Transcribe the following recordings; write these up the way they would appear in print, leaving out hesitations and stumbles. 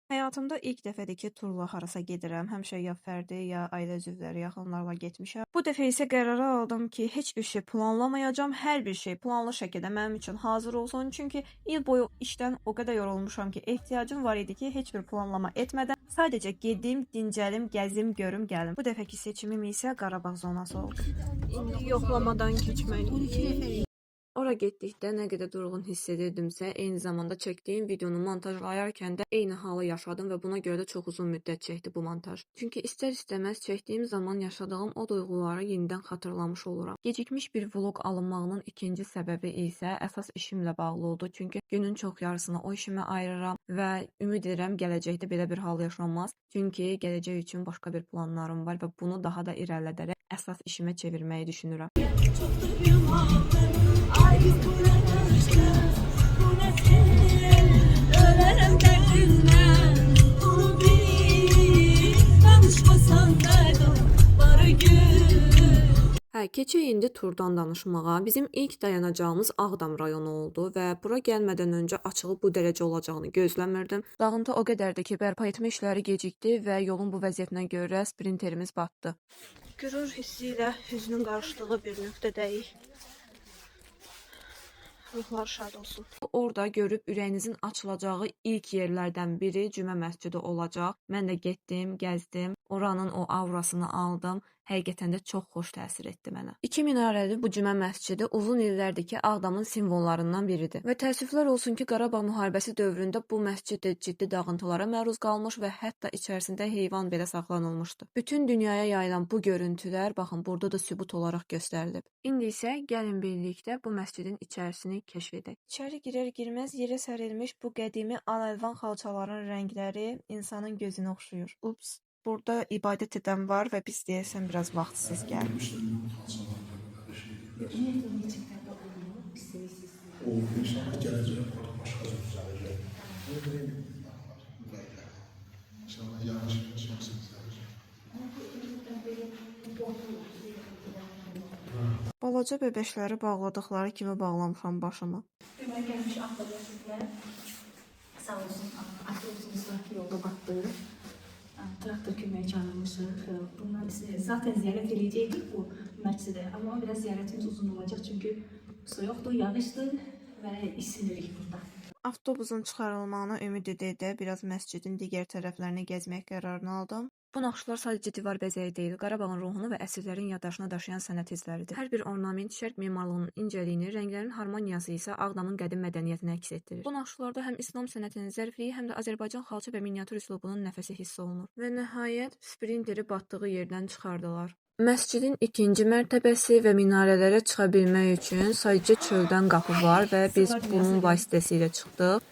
Həyatımda ilk dəfədir ki, turla harasa gedirəm. Həmişə ya fərdi, ya ailə üzvləri, yaxınlarla getmişəm. Bu dəfə isə qərara aldım ki, heç bir şey planlamayacağam. Hər bir şey planlı şəkildə mənim üçün hazır olsun. Çünki il boyu işdən o qədər yorulmuşam ki, ehtiyacım var idi ki, heç bir planlama etmədən sadəcə gedim, dincəlim, gəzim, görüm, gəlim. Bu dəfəki seçimim isə Qarabağ zonası oldu. İndi yoxlamadan keçməliyik. Ora getdikdə nə qədər durğun hiss edirdimsə, eyni zamanda çəkdiyim videonu montajlayarkən də eyni halı yaşadım və buna görə də çox uzun müddət çəkdi bu montaj. Çünki istər-istəməz çəkdiyim zaman yaşadığım o duyğuları yenidən xatırlamış oluram. Gecikmiş bir vloq alınmağının ikinci səbəbi isə əsas işimlə bağlı oldu. Çünki günün çox yarısını o işimə ayırıram və ümid edirəm gələcəkdə belə bir hal yaşanmaz. Çünki gələcək üçün başqa bir planlarım var və bunu daha da irəlidərək əsas işimə çevirməyi düşünürəm. Keçək indi turdan danışmağa. Bizim ilk dayanacağımız Ağdam rayonu oldu və bura gəlmədən öncə açığı bu dərəcə olacağını gözləmirdim. Dağıntı o qədərdir ki, bərpa etmə işləri gecikdi və yolun bu vəziyyətinə görə sprinterimiz batdı. Qürur hissi ilə hüznün qarışdığı bir nöqtədəyik. Ruhlar şad olsun. Orada görüb ürəyinizin açılacağı ilk yerlərdən biri Cümə məscidi olacaq. Mən də getdim, gəzdim, oranın o aurasını aldım. Həqiqətən də çox xoş təsir etdi mənə. 2 minarəli bu Cümə məscidi uzun illərdir ki, Ağdamın simvollarından biridir. Və təəssüflər olsun ki, Qarabağ müharibəsi dövründə bu məscid də ciddi dağıntılara məruz qalmış və hətta içərisində heyvan belə saxlanılmışdı. Bütün dünyaya yayılan bu görüntülər, baxın, burada da sübut olaraq göstərilib. İndi isə gəlin birlikdə bu məscidin içərisini kəşf edək. İçəri girər-girməz yerə sərilmiş bu qədimi al-əlvan xalçaların rəngləri insanın gözünü oxşuyur. Ups. Burada ibadət edən var və biz deyəsən biraz vaxtsız gəlmişik. İnşallah gələcək başqa düzələcək. İnşallah yavaş-yavaş düzələcək. Balaca bebeşləri bağladıqları kimi bağlamışam başıma. Demək gəlmiş avtobuslar sağ olsun, avtobusumuzda yolda batdı. Traktor köməyi çağırmışıq. Bundan zaten ziyarət edəcəkdik bu məscidə, amma biraz ziyarətimiz uzun olacaq çünki su yoxdur, yağışdır və isinirik burada. Avtobusun çıxarılmağına ümid edə biraz məscidin digər tərəflərini gəzmək qərarını aldım. Bu naxışlar sadəcə divar bəzəyi deyil, Qarabağın ruhunu və əsrlərin yaddaşına daşıyan sənət izləridir. Hər bir ornament şərq memarlığının incəliyini, rənglərin harmoniyası isə Ağdamın qədim mədəniyyətini əks etdirir. Bu naxışlarda həm İslam sənətinin zərifliyi, həm də Azərbaycan xalça və miniatür üslubunun nəfəsi hiss olunur. Və nəhayət sprinteri batdığı yerdən çıxardılar. Məscidin ikinci mərtəbəsi və minarələrə çıxa bilmək üçün sadəcə çöldən qapı var və biz bunun vasitəsilə çıxdıq.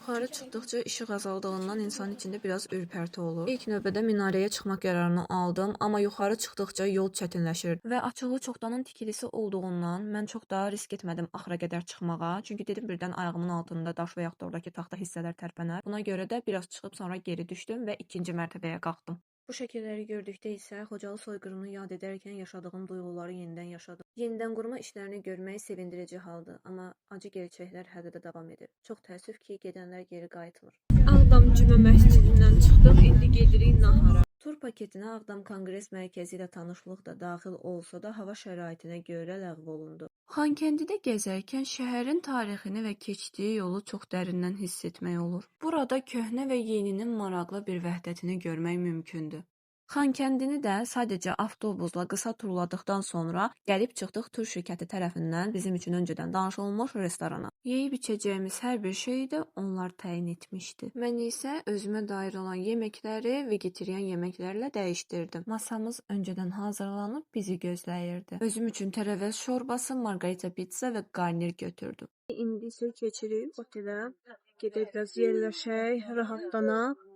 Yuxarı çıxdıqca işıq azaldığından insanın içində biraz ürpərti olur. İlk növbədə minarəyə çıxmaq qərarını aldım, amma yuxarı çıxdıqca yol çətinləşir və açığı çoxdanın tikilisi olduğundan mən çox da risk etmədim axıra qədər çıxmağa. Çünki dedim birdən ayağımın altında daş və yaxud da oradakı taxta hissələr tərpənər. Buna görə də biraz çıxıb sonra geri düşdüm və ikinci mərtəbəyə qalxdım. Bu şəkilləri gördükdə isə Xocalı soyqırımını yad edərkən yaşadığım duyğuları yenidən yaşadım. Yenidən qurma işlərini görmək sevindirici haldır, amma acı gerçəklər hələ də davam edir. Çox təəssüf ki, gedənlər geri qayıtmır. Ağdam Cümə məscidindən çıxdıq, indi gedirik nahara. Tur paketinə Ağdam Konqres Mərkəzi ilə tanışlıq da daxil olsa da hava şəraitinə görə ləğv olundu. Xankəndidə gəzərkən şəhərin tarixini və keçdiyi yolu çox dərindən hiss etmək olur. Burada köhnə və yeninin maraqlı bir vəhdətini görmək mümkündür. Xankəndini də sadəcə avtobusla qısa turladıqdan sonra gəlib çıxdıq tur şirkəti tərəfindən bizim üçün öncədən danışılmış restorana. Yeyib içəcəyimiz hər bir şeyi də onlar təyin etmişdi. Mən isə özümə dair olan yeməkləri vegetarian yeməklərlə dəyişdirdim. Masamız öncədən hazırlanıb bizi gözləyirdi. Özüm üçün tərəvəz şorbası, margarita pizza və qarnir götürdüm. İndi isə keçirik otelə. Gedək biraz yerləşək, rahatlanaq.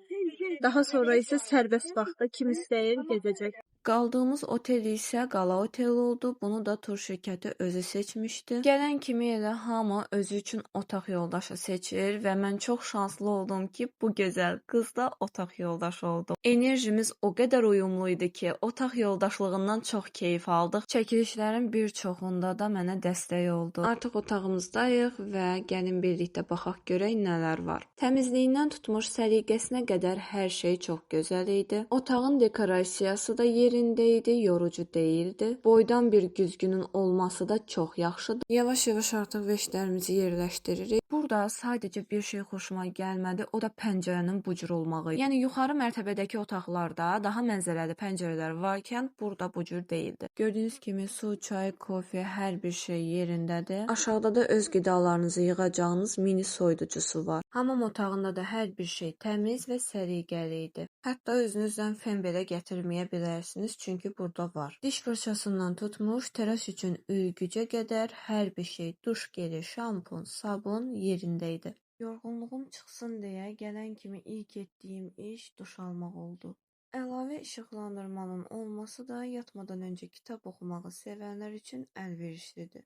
Daha sonra isə sərbəst vaxtda kim istəyir gezəcək. Qaldığımız otel isə qala otel oldu. Bunu da tur şirkəti özü seçmişdi. Gələn kimi elə hamı özü üçün otaq yoldaşı seçir və mən çox şanslı oldum ki, bu gözəl qız da otaq yoldaşı oldu. Enerjimiz o qədər uyumlu idi ki, otaq yoldaşlığından çox keyif aldıq. Çəkilişlərin bir çoxunda da mənə dəstək oldu. Artıq otağımızdayıq və gəlin birlikdə baxaq görək nələr var. Təmizliyindən tutmuş səliqəsinə qədər hər şey çox gözəl idi. Otağın dekorasiyası da yerində idi, yorucu değildi. Boydan bir güzgünün olması da çox yaxşıdır. Yavaş-yavaş artıq veşlərimizi yerləşdiririk. Burada sadəcə bir şey xoşuma gəlmədi, o da pəncərənin bu cür olmağı. Yəni yuxarı mərtəbədəki otaqlarda daha mənzərəli pəncərələr varkən burada bu cür değildi. Gördüyünüz kimi su, çay, kofe, hər bir şey yerindədir. Aşağıda da öz qidalarınızı yığacağınız mini soyuducusu var. Hamam otağında da hər bir şey təmiz və səliqəli idi. Hətta özünüzdən fen belə gətirməyə bilərsiniz, çünki burada var. Diş fırçasından tutmuş, təraş üçün üyügücə qədər hər bir şey, duş geli, şampun, sabun yerində idi. Yorğunluğum çıxsın deyə gələn kimi ilk etdiyim iş duş almaq oldu. Əlavə işıqlandırmanın olması da yatmadan öncə kitab oxumağı sevənlər üçün əlverişlidir.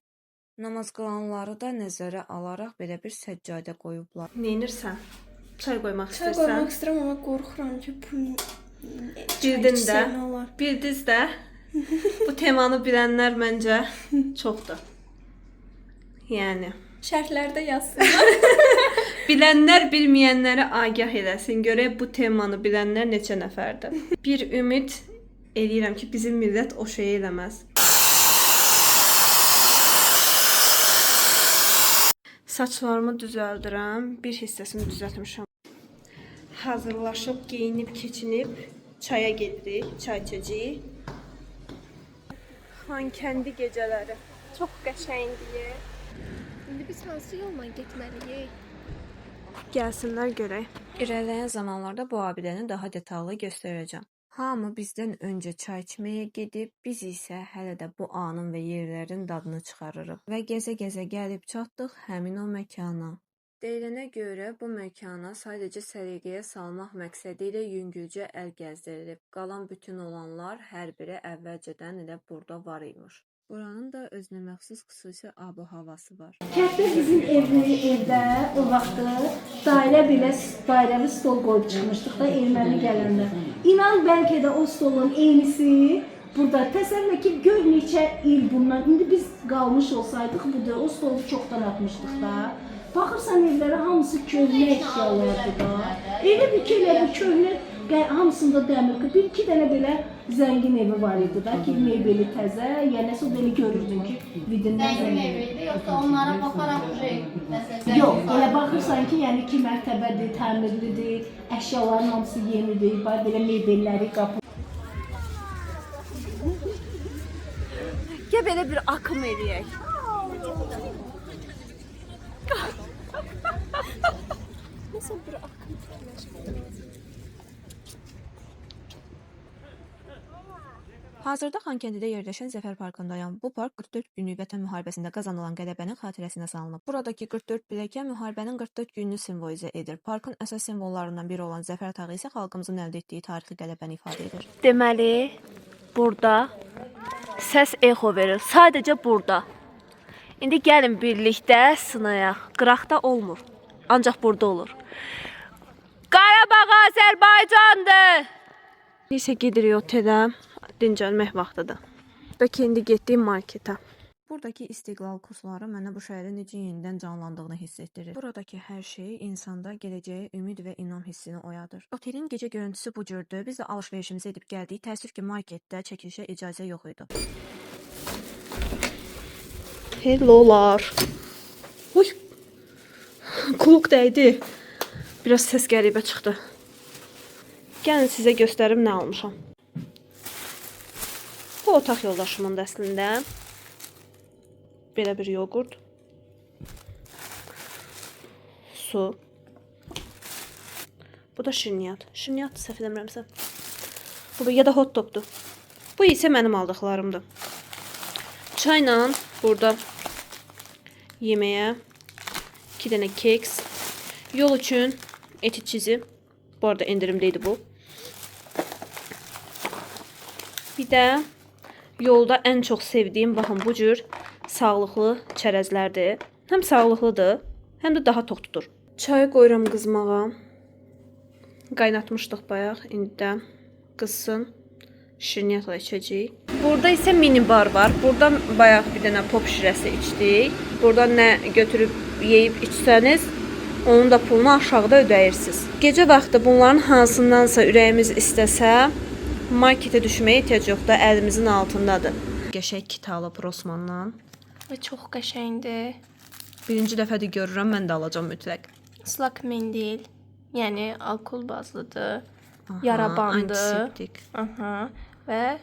Namaz qılanları da nəzərə alaraq belə bir səccadə qoyublar. Neynirsən? Çay qoymaq Çay qoymaq istəyirəm, amma qorxuram ki, Bildiniz də, bu temanı bilənlər məncə çoxdur. Yəni, şərhlərdə yazsınlar. bilənlər bilməyənləri agah eləsin. Görək bu temanı bilənlər neçə nəfərdir. Bir ümid eləyirəm ki, bizim millət o şey eləməz. Saçlarımı düzəldirəm. Bir hissəsini düzəltmişəm. Hazırlaşıb, geyinib, keçinib çaya gedirik, çay içəcəyik. Xankəndi gecələri. Çox qəşəngdir. İndi biz hansı yolla getməliyik? Gəlsinlər görək. İrəliyən zamanlarda bu abidəni daha detallı göstərəcəm. Hamı bizdən öncə çay içməyə gedib, biz isə hələ də bu anın və yerlərin dadını çıxarırıq. Və gəzə-gəzə gəlib çatdıq həmin o məkana. Deyilənə görə bu məkana sadəcə səliqəyə salmaq məqsədi ilə yüngülcə əl gəzdirilib. Qalan bütün olanlar hər biri əvvəlcədən elə burada var imiş. Buranın da özünə məxsus xüsusi ab-havası var. Kənddə bizim evdə o vaxtı dairəvi stol qoyub çıxmışdıq da erməni gələndə. İnan bəlkə də o stolun eynisi burada. Təsəvvür ki, gör neçə il bundan. İndi biz qalmış olsaydıq, o stolu çoxdan atmışdıq da. Baxırsan evlərə hamısı köhnə əşyalardır da. Elə bir ki, elə bir köhnə, hamısında dəmir. Bir-iki dənə belə zəngin evi var idi da ki, mebeli təzə. Yəni, o belə görürdün ki, vidindən zəngin evi yoxsa onlara baxaraq yox, elə baxırsan ki, yəni 2 mərtəbədir, təmirlidir, əşyaların hamısı yenidir, belə mebelləri, qapı. Gəl belə bir akım eləyək. Nasıl bir akım fikirləşmək? Hazırda Xankəndidə yerləşən Zəfər parkındayam. Bu park 44 günlük Vətən müharibəsində qazanılan qələbənin xatirəsinə salınıb. Buradakı 44 biləkə müharibənin 44 gününü simvolizə edir. Parkın əsas simvollarından biri olan Zəfər tağı isə xalqımızın əldə etdiyi tarixi qələbəni ifadə edir. Deməli, burada səs echo verir. Sadəcə burada. İndi gəlin birlikdə sınayaq. Qıraqda olmur. Ancaq burada olur. Qarabağ Azərbaycandır! Neysə gedirik otelə. Dincəlmək vaxtıdır. Bəlkə indi getdiyim marketə. Buradakı istiqlal kursları mənə bu şəhərin necə yenidən canlandığını hiss etdirir. Buradakı hər şey insanda gələcəyə ümid və inam hissini oyadır. Otelin gecə görüntüsü bu cürdür. Biz də alış-verişimizi edib gəldik. Təəssüf ki, marketdə çəkilişə icazə yox idi. Hellolar. Uy. Kuluk dəydi. Biraz səs qəribə çıxdı. Gəlin sizə göstərim nə almışam. Bu otaq yoldaşımın əslində. Belə bir yoğurt. Su. Bu da şirniyyat. Şirniyyat səhv eləmirəmsə. Bu ya da hot dogdur. Bu isə mənim aldıqlarımdır. Çayla burada yeməyə 2 dənə keks. Yol üçün eti çizi. Bu arada endirimdeydi bu. Bir də yolda ən çox sevdiyim baxın bu cür sağlıqlı çərəzlərdir. Həm sağlıqlıdır, həm də daha tox tutur. Çayı qoyuram qızmağa. Qaynatmışdıq bayaq, indi də qızsın. Şirniyyatla içəcəyik. Burada isə mini bar var. Buradan bayaq bir dənə pop şirəsi içdik. Buradan nə götürüb yeyib içsəniz, onun da pulunu aşağıda ödəyirsiniz. Gecə vaxtı bunların hansındansa ürəyimiz istəsə, marketə düşməyə ehtiyac yoxdur, əlimizin altındadır. Qəşəng kit alıb Rossmandan. Və çox qəşəngdir. Birinci dəfədir görürəm, mən də alacağam mütləq. Islak mendil. Yəni alkol bazlıdır. Yara bandı. Antiseptik. Aha. Və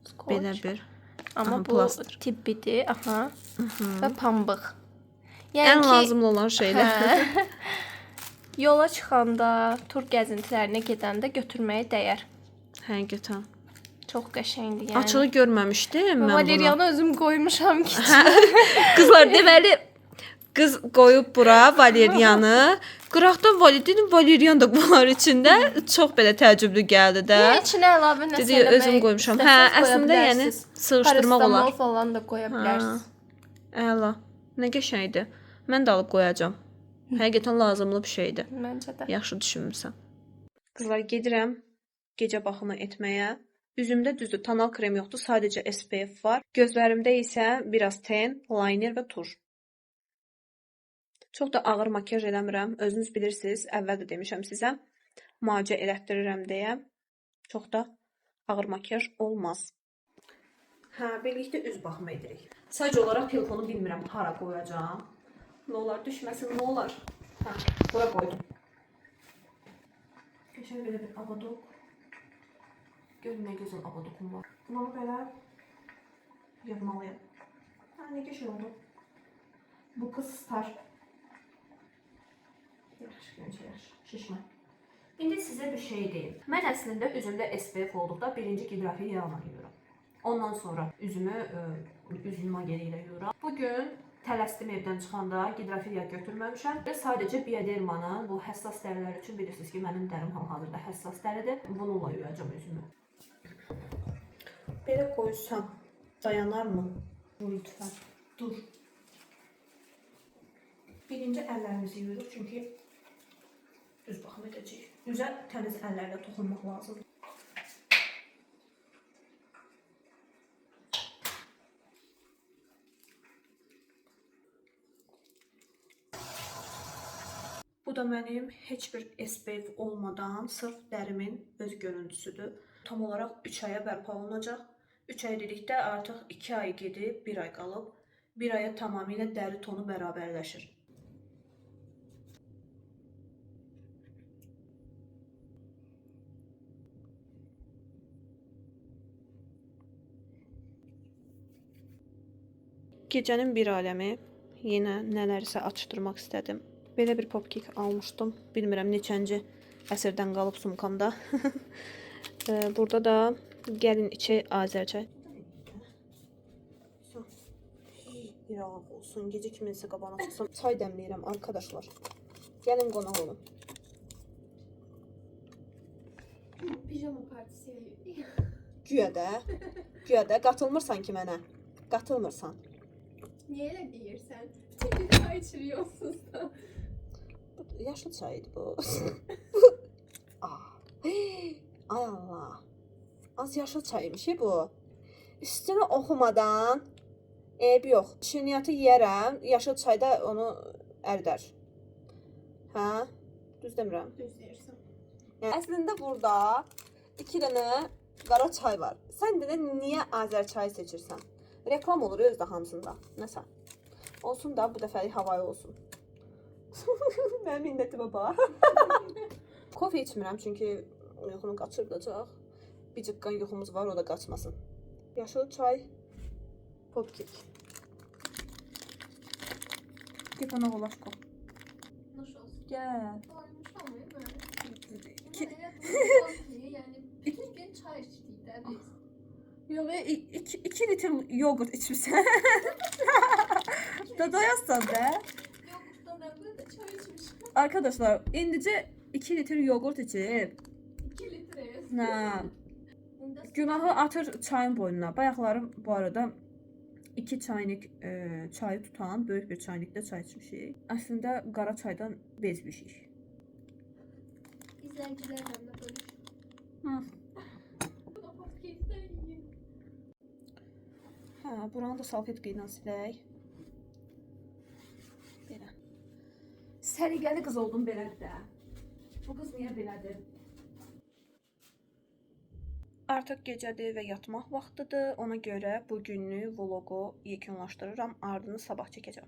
skoç. Belə bir. Amma Aha, bu plastır. tibbidir. Aha. Və pambıq. Ən lazımlı olan şeylər. Hə. Yola çıxanda, tur gəzintilərinə gedəndə götürməyə dəyər. Həqiqətən. Çox qəşəngdir yəni. Açığı görməmişdim mən bunu. Valeriyanı özüm qoymuşam ki. Qızlar deməli qız qoyub bura valeriyanı. Qıraqdan valeriyan da var içində. Çox belə təəccüblü gəldi də. İçinə əlavə nəsə Dedi özüm qoymuşam. Hə, əslində yəni sığışdırmaq olar. Paracetamol falan da qoya bilərsiniz. Əla. Nə qəşəngdir. Mən də alıb qoyacağam. Həqiqətən lazımlı bir şeydir. Məncə də. Yaxşı düşünmüsən. Qızlar gedirəm gecə baxımı etməyə. Üzümdə düzdür, tonal krem yoxdur, sadəcə SPF var. Gözlərimdə isə biraz ten, liner və tuş. Çox da ağır makyaj eləmirəm. Özünüz bilirsiniz, əvvəl də demişəm sizə. Müalicə elətdirirəm deyə. Çox da ağır makyaj olmaz. Hə, birlikdə üz baxımı edirik. Sadəcə olaraq telefonu bilmirəm hara qoyacağam. Nə olar, düşməsin, nə olar? Hə, bura qoydum. Qəşəng belə bir abadok. Görün nə gözəl abadokum var. Bunu belə yığmalıyam. Hə, nə qəşəng oldu. Bu qız star. Yaxşı, gəncə yaxşı. Şişmə. İndi sizə bir şey deyim. Mən əslində üzümdə SPF olduqda birinci gidrafi yağla yuyuram. Ondan sonra üzümü üzümə geri ilə yuyuram. Bugün tələsdim evdən çıxanda gidrafi yağ götürməmişəm və sadəcə Biodermanın bu həssas dərilər üçün bilirsiniz ki, mənim dərim hal-hazırda həssas dəridir. Bununla yuyacağam üzümü. Belə qoysam dayanarmı? Dur lütfən. Dur. Birinci əllərimizi yuyuruq çünki üz baxım edəcəyik. Üzə təmiz əllərlə toxunmaq lazımdır. Bu da mənim heç bir SPF olmadan sırf dərimin öz görüntüsüdür. Tam olaraq 3 aya bərpa olunacaq. 3 ay dedikdə artıq 2 ay gedib, 1 ay qalıb. 1 aya tamamilə dəri tonu bərabərləşir. Gecənin bir aləmi, yenə nələrsə açdırmaq istədim. Belə bir popkek almışdım. Bilmirəm neçənci əsrdən qalıb sumkamda. Burada da gəlin içək Azərçay. Bir ağab olsun, gecə kiminsə qabağına çıxsam çay dəmləyirəm arkadaşlar. Gəlin qonaq olun. Pijama partisi. Güya da qatılmırsan ki mənə. Qatılmırsan. Niyə elə deyirsən? Çay içiriyorsunuz da. Yaşlı çaydı bu. Ay Allah. Az yaşlı çaymış bu. Üstünü oxumadan eybi yox. Şirniyyatı yeyərəm. Yaşlı çayda onu ərdər. Hə? Düz demirəm. Düz deyirsən. Yəni, əslində burada 2 dənə qara çay var. Sən də niyə Azər çayı seçirsən? Reklam olur özdə hamısında. Nəsə. Olsun da bu dəfəlik havayı olsun. Mənim minnətimə bax. Kofe içmirəm çünki yuxunu qaçırdacaq. Bir cıqqan yuxumuz var, o da qaçmasın. Yaşıl çay, popkek. Gel bana olaşko. Nasıl olsun? Gel. Doymuşam mı ben? İki- Yani bütün gün çay içtik de biz. Yox, 2 litr yoğurt içmişsən. Da doyassan da. Yoğurttan evvel de çay içmişim. Arkadaşlar, indicə 2 litr yoğurt içib. 2 litre. Hə. Günahı atır çayın boynuna. Bayaqları bu arada 2 çaynik çayı tutan böyük bir çaynikdə çay içmişik. Əslində qara çaydan bezmişik. İzləyicilərlə də bölüş. Hə, buranı da salfetka ilə silək. Belə. Səliqəli qız oldum belədir də. Bu qız niyə belədir? Artıq gecədir və yatmaq vaxtıdır. Ona görə bu günlük vloqu yekunlaşdırıram. Ardını sabah çəkəcəm.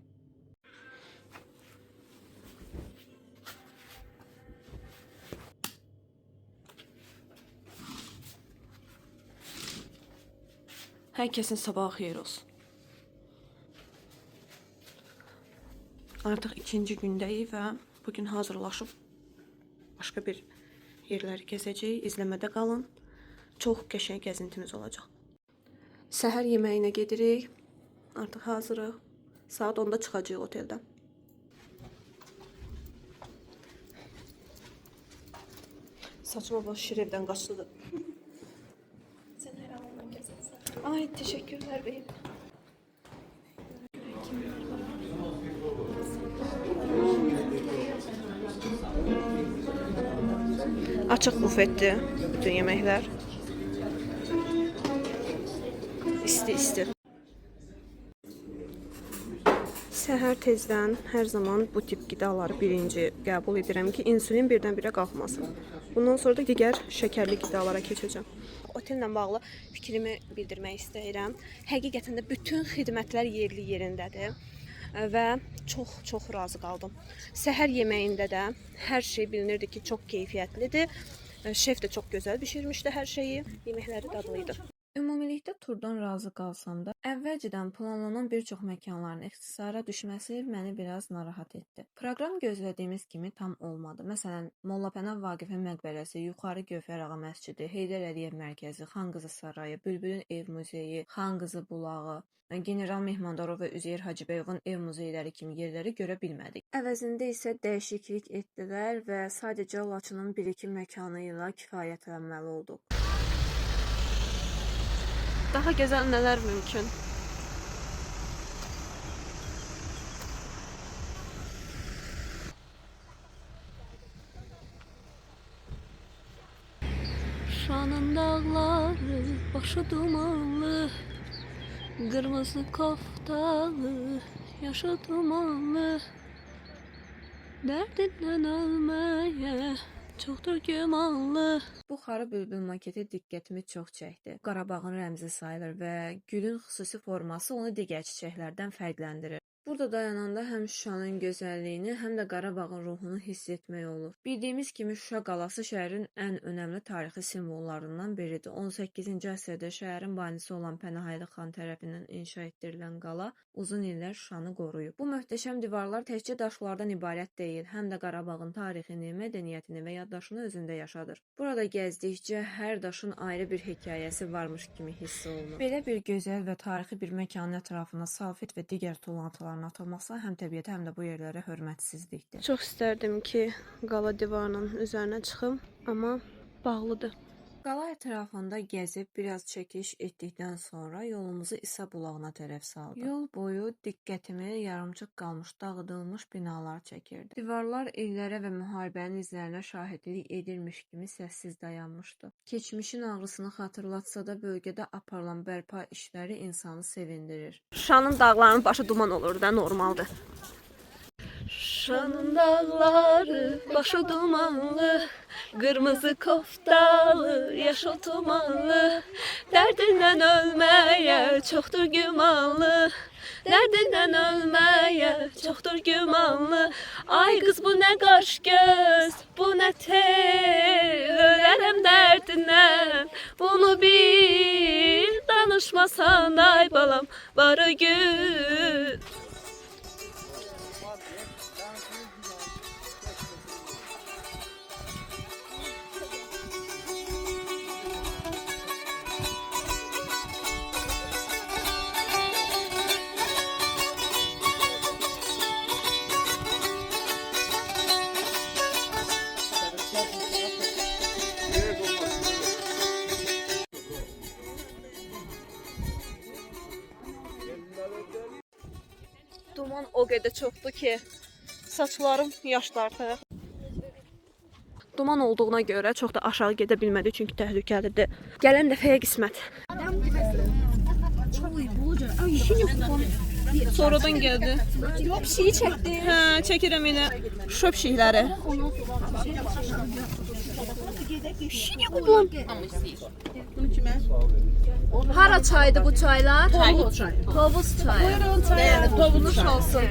Hər kəsin sabahı xeyir olsun. Artıq ikinci gündəyik və bugün hazırlaşıb başqa bir yerləri gəzəcəyik. İzləmədə qalın. Çox qəşəng gəzintimiz olacaq. Səhər yeməyinə gedirik. Artıq hazırıq. Saat 10-da çıxacağıq oteldən. Saçma baş şir evdən qaçdı. Sən hər anından gəzirsən. Ay, teşekkürler beyim. Açıq bufetdir bütün yeməklər. İsti. Səhər tezdən hər zaman bu tip qidaları birinci qəbul edirəm ki, insulin birdən-birə qalxmasın. Bundan sonra da digər şəkərli qidalara keçəcəm. Otellə bağlı fikrimi bildirmək istəyirəm. Həqiqətən də bütün xidmətlər yerli yerindədir və çox razı qaldım. Səhər yeməyində də hər şey bilinirdi ki, çox keyfiyyətlidir. Şef də çox gözəl bişirmişdi hər şeyi. Yeməkləri dadlıydı. Ümumilikdə turdan razı qalsam da, əvvəlcədən planlanan bir çox məkanların ixtisara düşməsi məni biraz narahat etdi. Proqram gözlədiyimiz kimi tam olmadı. Məsələn, Molla Pənah Vaqifin məqbərəsi, Yuxarı Gövhər Ağa məscidi, Heydər Əliyev mərkəzi, Xan Qızı sarayı, Bülbülün ev muzeyi, Xan Qızı bulağı, General Mehmandarov və Üzeyir Hacıbəyovun ev muzeyləri kimi yerləri görə bilmədik. Əvəzində isə dəyişiklik etdilər və sadəcə Laçının bir-iki məkanı ilə kifayətlənməli olduq. Daha gözəl nələr mümkün? Şanın dağları, başı dumanlı, qırmızı koftalı, yaşı dumanlı, dərdindən ölməyə çoxdur gümanlı. Bu xarı bülbül maketi diqqətimi çox çəkdi. Qarabağın rəmzi sayılır və gülün xüsusi forması onu digər çiçəklərdən fərqləndirir. Burada dayananda həm Şuşanın gözəlliyini, həm də Qarabağın ruhunu hiss etmək olur. Bildiyimiz kimi Şuşa qalası şəhərin ən önəmli tarixi simvollarından biridir. 18-ci əsrdə şəhərin banisi olan Pənahəli xan tərəfindən inşa etdirilən qala uzun illər Şuşanı qoruyub. Bu möhtəşəm divarlar təkcə daşlardan ibarət deyil, həm də Qarabağın tarixini, mədəniyyətini və yaddaşını özündə yaşadır. Burada gəzdikcə hər daşın ayrı bir hekayəsi varmış kimi hiss olunur. Belə bir gözəl və tarixi bir məkanın ətrafına salfet və digər tullantılar atılması həm təbiətə, həm də bu yerlərə hörmətsizlikdir. Çox istərdim ki, qala divarının üzərinə çıxım, amma bağlıdır. Qala ətrafında gəzib biraz çəkiş etdikdən sonra yolumuzu İsa bulağına tərəf saldıq. Yol boyu diqqətimi yarımçıq qalmış dağıdılmış binalar çəkirdi. Divarlar illərə və müharibənin izlərinə şahidlik edilmiş kimi səssiz dayanmışdı. Keçmişin ağrısını xatırlatsa da bölgədə aparılan bərpa işləri insanı sevindirir. Şuşanın dağlarının başı duman olur da normaldır. Şuşanın dağları başı dumanlı, qırmızı koftalı, yaşıl tumanlı, dərdindən ölməyə çoxdur gümanlı, dərdindən ölməyə çoxdur gümanlı. Ay qız bu nə qaş göz, bu nə tel, ölərəm dərdindən, bunu bil, danışmasan ay balam, barı gün. o qədər çoxdur ki, saçlarım yaşlardı. Duman olduğuna görə çox da aşağı gedə bilmədi çünki təhlükəlidir. Gələn dəfəyə qismət. Sonradan gəldi. Yox, pişiyi çəkdi. Hə, çəkirəm yenə şöp pişikləri. Pişiyi qubun. Hara çaydı bu çaylar? Tovuz çayı. Tovuz çayı. Buyurun çay. Tovuz olsun.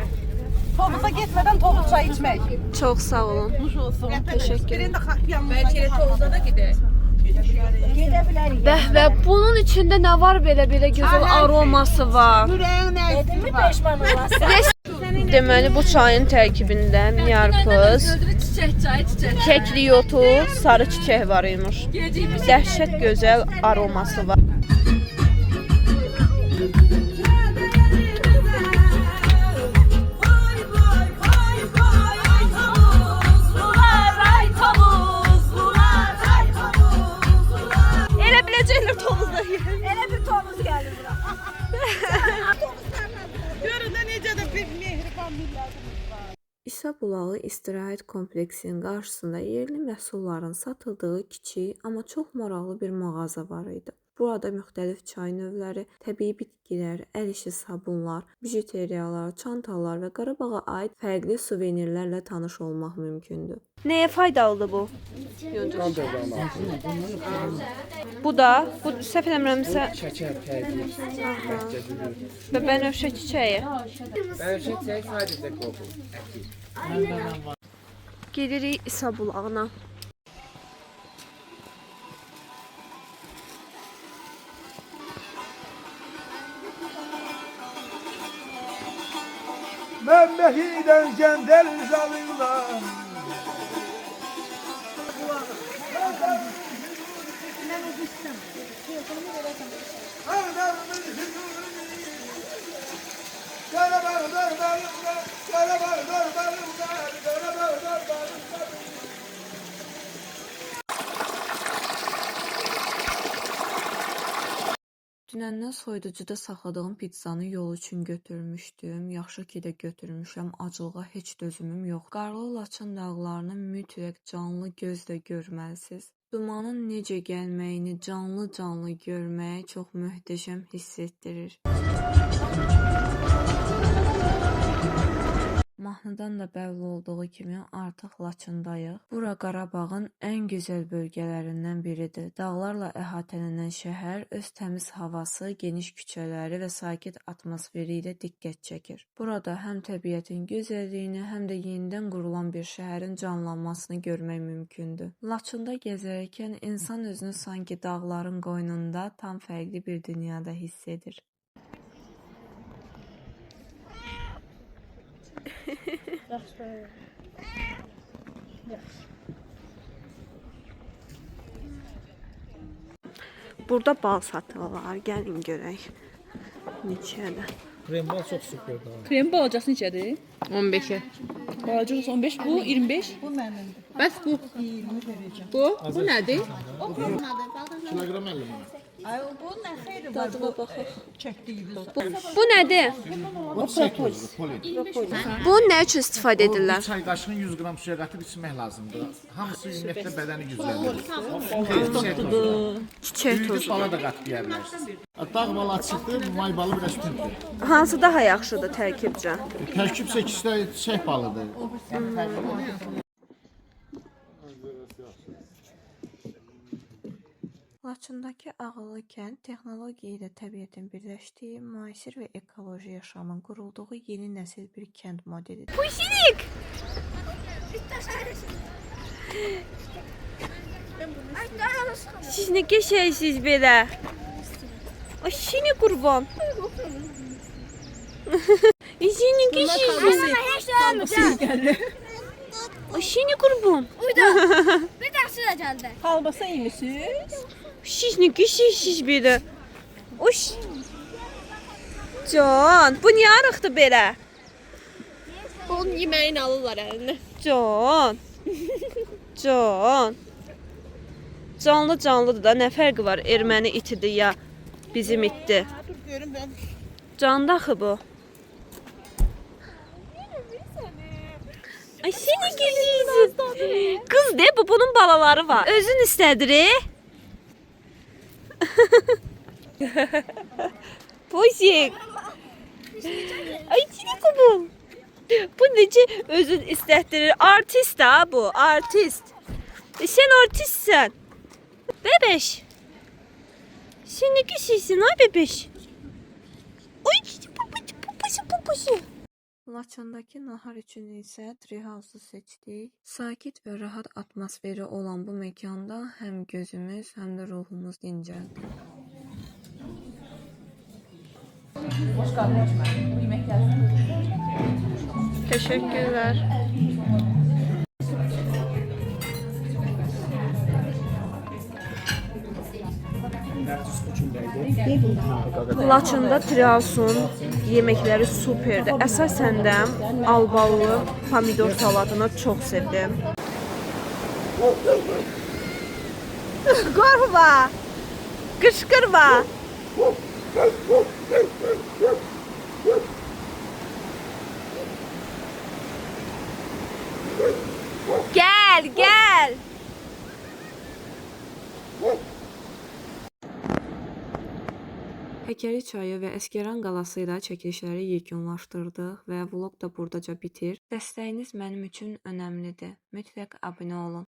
Tovuza getmədən tovuz çayı içmək. Çox sağ olun. Nuş olsun. Təşəkkür ederim. Bəlkə tovuza da gedək. Gedə bilərik. Bəhvə, bunun içində nə var belə gözəl aroması var. Ürəyin nə? Dedimi peşman olasın? Deməli bu çayın tərkibində miyarpız, Çiçək çayı, çiçək. kekliyotu, sarı çiçək var imiş. Dəhşət gözəl aroması var. Elə biləcəklər tovuzda yer. Elə bir tovuz gəlir bura. Görün də necə də bir mehriban millətimiz var. İsa Bulağı İstirahət kompleksinin qarşısında yerli məhsulların satıldığı kiçik, amma çox maraqlı bir mağaza var idi. Burada müxtəlif çay növləri, təbii bitkilər, əl işi sabunlar, bijuteriyalar, çantalar və Qarabağa aid fərqli suvenirlərlə tanış olmaq mümkündür. Nəyə faydalıdır bu? Bu da, bu səhv eləmirəmsə Şəkər təbii. və bənövşə çiçəyi. Bənövşə çiçəyi sadəcə qoxur. Gedirik İsa Bulağına. Məmməhiden gəndəl zalımlar. Dünəndən soyuducuda saxladığım pizzanı yol üçün götürmüşdüm. Yaxşı ki də götürmüşəm. Acılığa heç dözümüm yox. Qarlı Laçın dağlarını mütləq canlı gözlə görməlisiniz. Dumanın necə gəlməyini canlı görmək çox möhtəşəm hiss etdirir. Mahnıdan da bəlli olduğu kimi artıq Laçındayıq. Bura Qarabağın ən gözəl bölgələrindən biridir. Dağlarla əhatələnən şəhər öz təmiz havası, geniş küçələri və sakit atmosferi ilə diqqət çəkir. Burada həm təbiətin gözəlliyini, həm də yenidən qurulan bir şəhərin canlanmasını görmək mümkündür. Laçında gəzərkən insan özünü sanki dağların qoynunda tam fərqli bir dünyada hiss edir. Burada bal satırlar. Gəlin görək. Neçədir? Krembal çox superdir. Krem balacası neçədir? 15-ə. Balacası 15, bu 25. Bu mənimdir. Bəs bu? Bu nədir? Kilogram 50 manat. Ay bu nə xeyri var Dadına baxaq. çəkdiyimiz. Bu nədir? Bu çiçək tozudur, polin. Bu nə üçün istifadə Bir edirlər? çay qaşığını 100 qram suya qatıb içmək lazımdır. Hamısı ümumiyyətlə bədəni gücləndirir. Çiçək tozudur. Çiçək Düyüdü tozu. bala da qatıb yeyə bilərsiniz. Dağ balı açıqdır, may balı biraz tündür. Hansı daha yaxşıdır tərkibcə? Tərkib 8-də çiçək balıdır. Laçındakı ağıllı kənd texnologiya ilə təbiətin birləşdiyi, müasir və ekoloji yaşamın qurulduğu yeni nəsil bir kənd modelidir. Pusinik! Siz nə qəşəngsiniz belə? Ay seni qurban. Seni qəşəngsiniz. Ay seni qurban. Bir daha sıra geldi. Kalbasa yemişsiniz. Siz nə qəşəngsiniz belə? Oş. Can, bu niyə arıqdır belə? Onun yemeğini alırlar eline. Can. Can. Canlıdır da, nə fərqi var? Erməni itidir ya bizim itdi. Dur görüm ben. Candaxı bu. Ay seni gülüyorsun. Kız de bu bunun balaları var. Özün istədir. Poşik. Ay seni kubum. Bu necə özün istətdirir. Artist ha bu. Artist. Sen artistsən. Bebeş. Sen ne kişisin ha bebeş? Ay pupusu. Laçındakı nahar üçün isə Treehouse-u seçdik. Sakit və rahat atmosferi olan bu məkanda həm gözümüz, həm də ruhumuz dincəldi. Teşekkürler. Laçında Treehouse-un yeməkləri superdir. Əsasən də albalı pomidor salatını çox sevdim. Qorxma. Qışqırma. Gel, gel. Həkəri çayı və Əsgəran qalası ilə çəkilişləri yekunlaşdırdıq və vloq da buradaca bitir. Dəstəyiniz mənim üçün önəmlidir. Mütləq abunə olun.